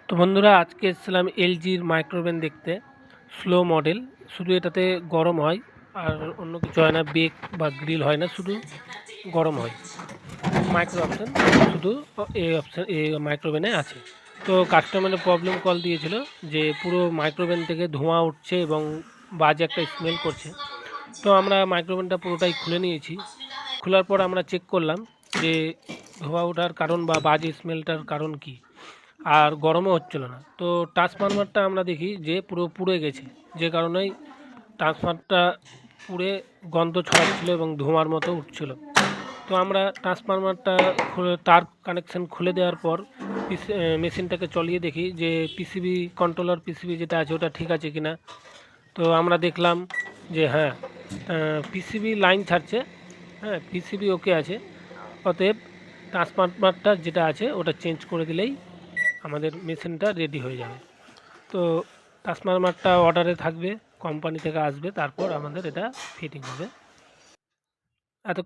তো বন্ধুরা আজকে এসেছিলাম এলজির মাইক্রোওভেন দেখতে। স্লো মডেল, শুধু এটাতে গরম হয় আর অন্য কিছু হয় না, বেক বা গ্রিল হয় না, শুধু গরম হয়। মাইক্রো অপশান শুধু এই অপশান এই মাইক্রোওভেনে আছে। তো কাস্টমারের প্রবলেম কল দিয়েছিল যে পুরো মাইক্রোওভেন থেকে ধোঁয়া উঠছে এবং বাজে একটা স্মেল করছে। তো আমরা মাইক্রোওভেনটা পুরোটাই খুলে নিয়েছি। খোলার পর আমরা চেক করলাম যে ধোঁয়া ওঠার কারণ বা বাজে স্মেলটার কারণ কী, আর গরমও হচ্ছিল না। তো ট্রান্সফরমারটা আমরা দেখি যে পুরো পুড়ে গেছে, যে কারণেই ট্রান্সফরমারটা পুড়ে গন্ধ ছড়াচ্ছিল এবং ধোঁয়ার মতো উঠছিল। তো আমরা ট্রান্সফরমারটা খুলে তার কানেকশান খুলে দেওয়ার পর মেশিনটাকে চলিয়ে দেখি যে পিসিবি কন্ট্রোলার পিসিবি যেটা আছে ওটা ঠিক আছে কিনা। তো আমরা দেখলাম যে হ্যাঁ, পিসিবি লাইন ছাড়ছে, হ্যাঁ পিসিবি ওকে আছে। অতএব ট্রান্সফরমারটা যেটা আছে ওটা চেঞ্জ করে দিলেই আমাদের মেশিনটা রেডি হয়ে যাবে। তো ট্রান্সফরমারটা অর্ডারে থাকবে, কোম্পানি থেকে আসবে, তারপর আমাদের এটা ফিটিং হবে। এত